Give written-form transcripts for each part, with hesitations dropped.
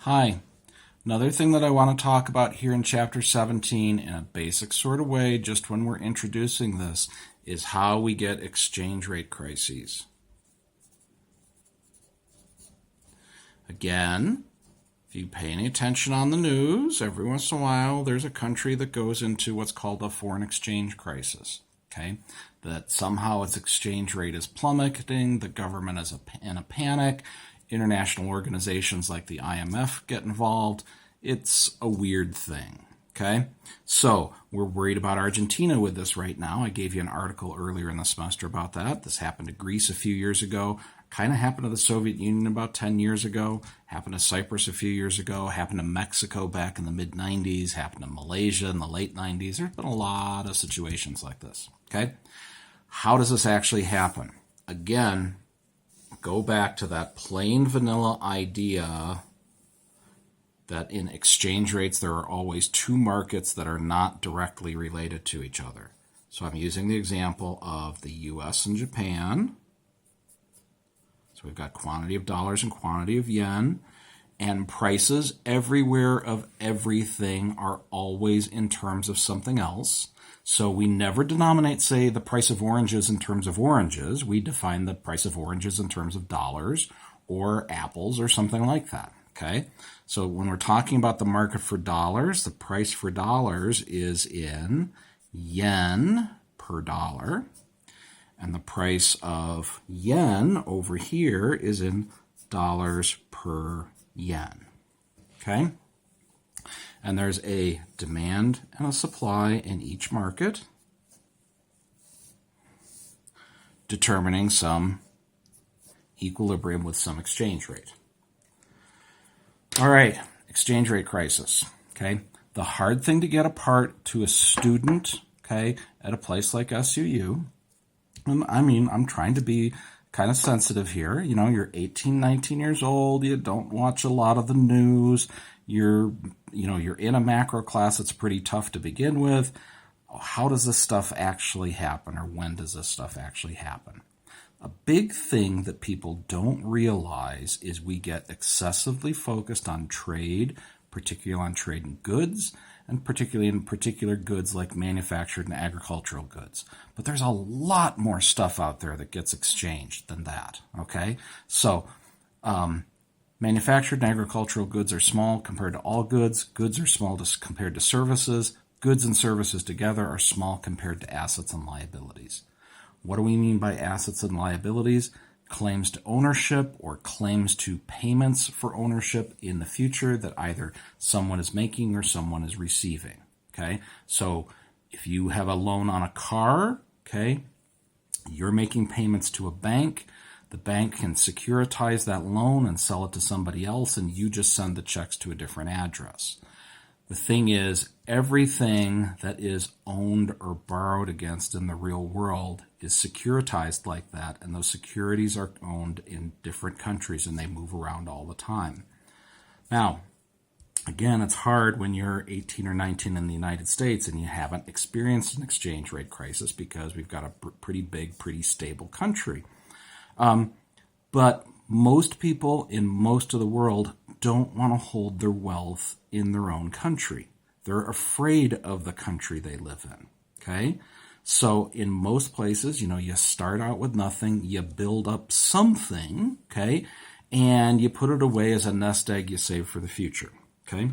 Hi. Another thing that I want to talk about here in Chapter 17 in a basic sort of way, just when we're introducing this, is how we get exchange rate crises. Again, if you pay any attention on the news, every once in a while there's a country that goes into what's called a foreign exchange crisis. Okay, that somehow its exchange rate is plummeting, the government is in a panic, international organizations like the IMF get involved. It's a weird thing. Okay, so we're worried about Argentina with this right now. I gave you an article earlier in the semester about that. This happened to Greece a few years ago, kind of happened to the Soviet Union about 10 years ago, happened to Cyprus a few years ago, happened to Mexico back in the mid-90s, happened to Malaysia in the late 90s. There's been a lot of situations like this. Okay, how does this actually happen? Again, go back to that plain vanilla idea that in exchange rates there are always two markets that are not directly related to each other. So I'm using the example of the US and Japan. So we've got quantity of dollars and quantity of yen, and prices everywhere of everything are always in terms of something else. So we never denominate, say, the price of oranges in terms of oranges. We define the price of oranges in terms of dollars or apples or something like that. Okay, so when we're talking about the market for dollars, the price for dollars is in yen per dollar, and the price of yen over here is in dollars per yen. Okay, and there's a demand and a supply in each market, determining some equilibrium with some exchange rate. All right, exchange rate crisis, okay? The hard thing to get apart to a student, okay, at a place like SUU, I'm trying to be kind of sensitive here. You know, you're 18, 19 years old, you don't watch a lot of the news, you're in a macro class that's pretty tough to begin with. How does this stuff actually happen, or when does this stuff actually happen? A big thing that people don't realize is we get excessively focused on trade, particularly on trade in goods, and particularly in particular goods like manufactured and agricultural goods. But there's a lot more stuff out there that gets exchanged than that, okay? So manufactured and agricultural goods are small compared to all goods. Goods are small compared to services. Goods and services together are small compared to assets and liabilities. What do we mean by assets and liabilities? Claims to ownership or claims to payments for ownership in the future that either someone is making or someone is receiving. Okay, so if you have a loan on a car, okay, you're making payments to a bank. The bank can securitize that loan and sell it to somebody else, and you just send the checks to a different address. The thing is, everything that is owned or borrowed against in the real world is securitized like that, and those securities are owned in different countries and they move around all the time. Now, again, it's hard when you're 18 or 19 in the United States and you haven't experienced an exchange rate crisis because we've got a pretty big, pretty stable country. But most people in most of the world don't want to hold their wealth in their own country. They're afraid of the country they live in, okay? So in most places, you start out with nothing, you build up something, okay? And you put it away as a nest egg you save for the future, okay?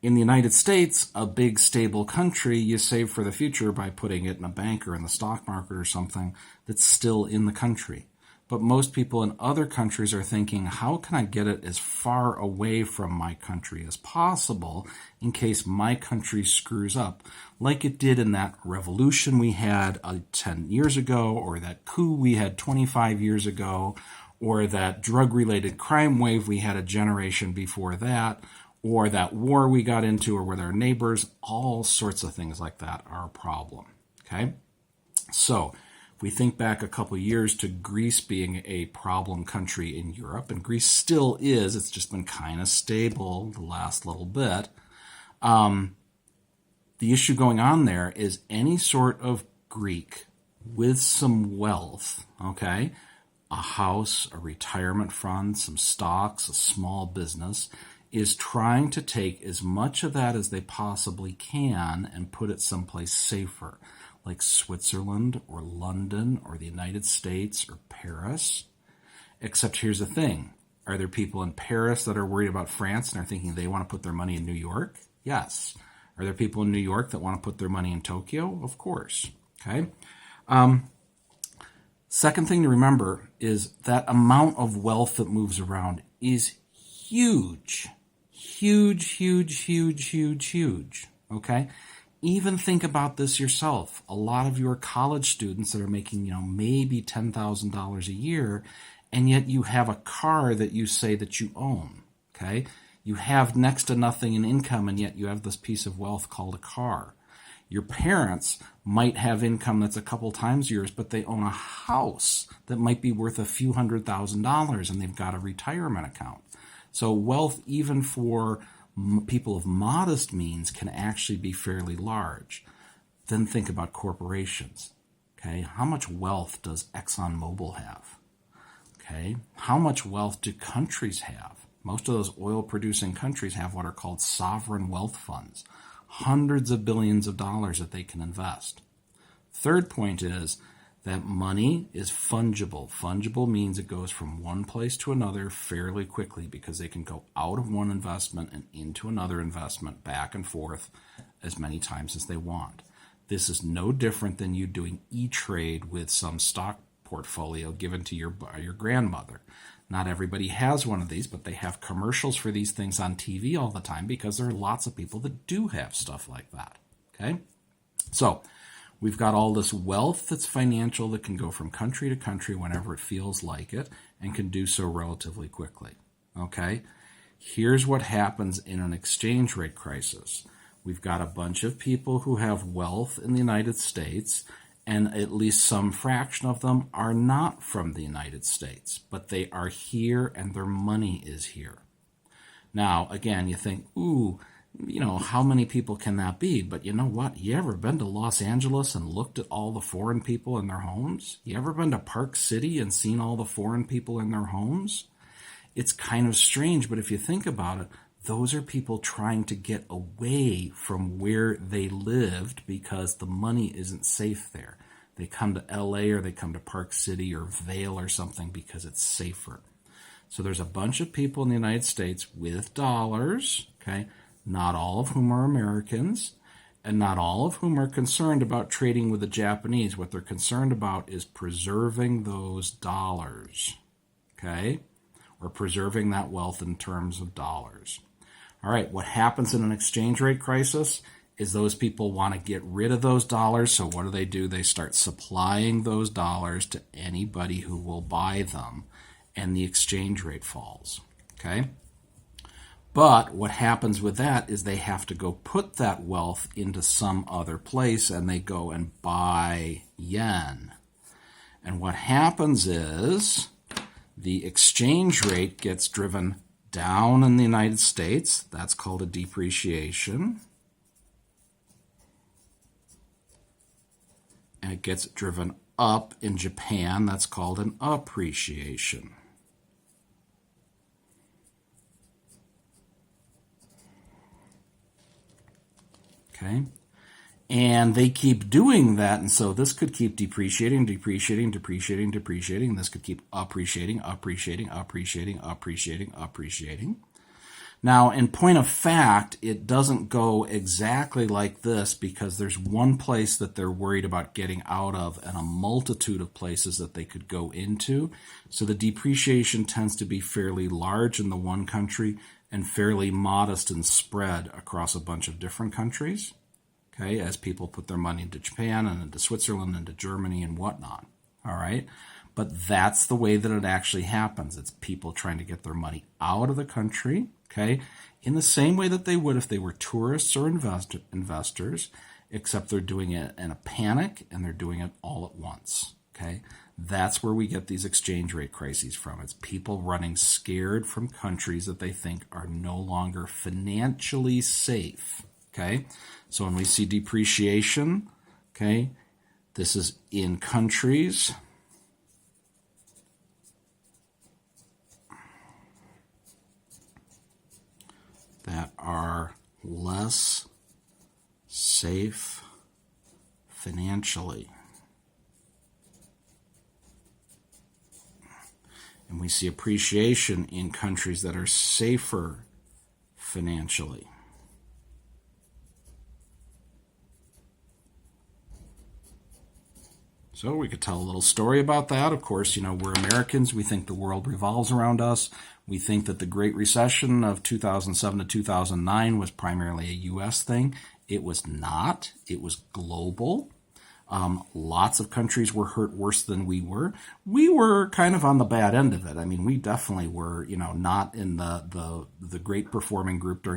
In the United States, a big stable country, you save for the future by putting it in a bank or in the stock market or something that's still in the country. But most people in other countries are thinking, how can I get it as far away from my country as possible in case my country screws up, like it did in that revolution we had 10 years ago, or that coup we had 25 years ago, or that drug-related crime wave we had a generation before that, or that war we got into, or with our neighbors. All sorts of things like that are a problem, okay? So we think back a couple of years to Greece being a problem country in Europe, and Greece still is. It's just been kind of stable the last little bit. The issue going on there is any sort of Greek with some wealth, okay, a house, a retirement fund, some stocks, a small business, is trying to take as much of that as they possibly can and put it someplace safer, like Switzerland or London or the United States or Paris. Except here's the thing. Are there people in Paris that are worried about France and are thinking they want to put their money in New York? Yes. Are there people in New York that want to put their money in Tokyo? Of course. Okay. Second thing to remember is that amount of wealth that moves around is huge. Huge, huge, huge, huge, huge. Okay? Even think about this yourself. A lot of your college students that are making, maybe $10,000 a year, and yet you have a car that you say that you own. Okay? You have next to nothing in income, and yet you have this piece of wealth called a car. Your parents might have income that's a couple times yours, but they own a house that might be worth a few $100,000, and they've got a retirement account. So wealth, even for people of modest means, can actually be fairly large. Then think about corporations. Okay, how much wealth does ExxonMobil have? Okay, how much wealth do countries have? Most of those oil-producing countries have what are called sovereign wealth funds. Hundreds of billions of dollars that they can invest. Third point is that money is fungible. Fungible means it goes from one place to another fairly quickly because they can go out of one investment and into another investment back and forth as many times as they want. This is no different than you doing E-Trade with some stock portfolio given to your grandmother. Not everybody has one of these, but they have commercials for these things on TV all the time because there are lots of people that do have stuff like that. Okay? So we've got all this wealth that's financial that can go from country to country whenever it feels like it and can do so relatively quickly. Okay? Here's what happens in an exchange rate crisis. We've got a bunch of people who have wealth in the United States, and at least some fraction of them are not from the United States, but they are here and their money is here. Now, again, you think, how many people can that be? But you know what? You ever been to Los Angeles and looked at all the foreign people in their homes? You ever been to Park City and seen all the foreign people in their homes? It's kind of strange, but if you think about it, those are people trying to get away from where they lived because the money isn't safe there. They come to LA or they come to Park City or Vail or something because it's safer. So there's a bunch of people in the United States with dollars, okay, not all of whom are Americans, and not all of whom are concerned about trading with the Japanese. What they're concerned about is preserving those dollars, okay, or preserving that wealth in terms of dollars. All right, what happens in an exchange rate crisis is those people want to get rid of those dollars, so what do? They start supplying those dollars to anybody who will buy them, and the exchange rate falls, okay? But what happens with that is they have to go put that wealth into some other place, and they go and buy yen. And what happens is the exchange rate gets driven down in the United States. That's called a depreciation. And it gets driven up in Japan. That's called an appreciation. Okay? And they keep doing that, and so this could keep depreciating. This could keep appreciating. Now, in point of fact, it doesn't go exactly like this because there's one place that they're worried about getting out of and a multitude of places that they could go into. So the depreciation tends to be fairly large in the one country and fairly modest and spread across a bunch of different countries. Okay, as people put their money into Japan and into Switzerland, into Germany and whatnot. All right, but that's the way that it actually happens. It's people trying to get their money out of the country, okay, in the same way that they would if they were tourists or investors, except they're doing it in a panic and they're doing it all at once, okay? That's where we get these exchange rate crises from. It's people running scared from countries that they think are no longer financially safe, okay? So when we see depreciation, okay, this is in countries less safe financially. And we see appreciation in countries that are safer financially. So we could tell a little story about that. Of course, we're Americans. We think the world revolves around us. We think that the Great Recession of 2007 to 2009 was primarily a U.S. thing. It was not. It was global. Lots of countries were hurt worse than we were. We were kind of on the bad end of it. I mean, we definitely were, not in the great performing group during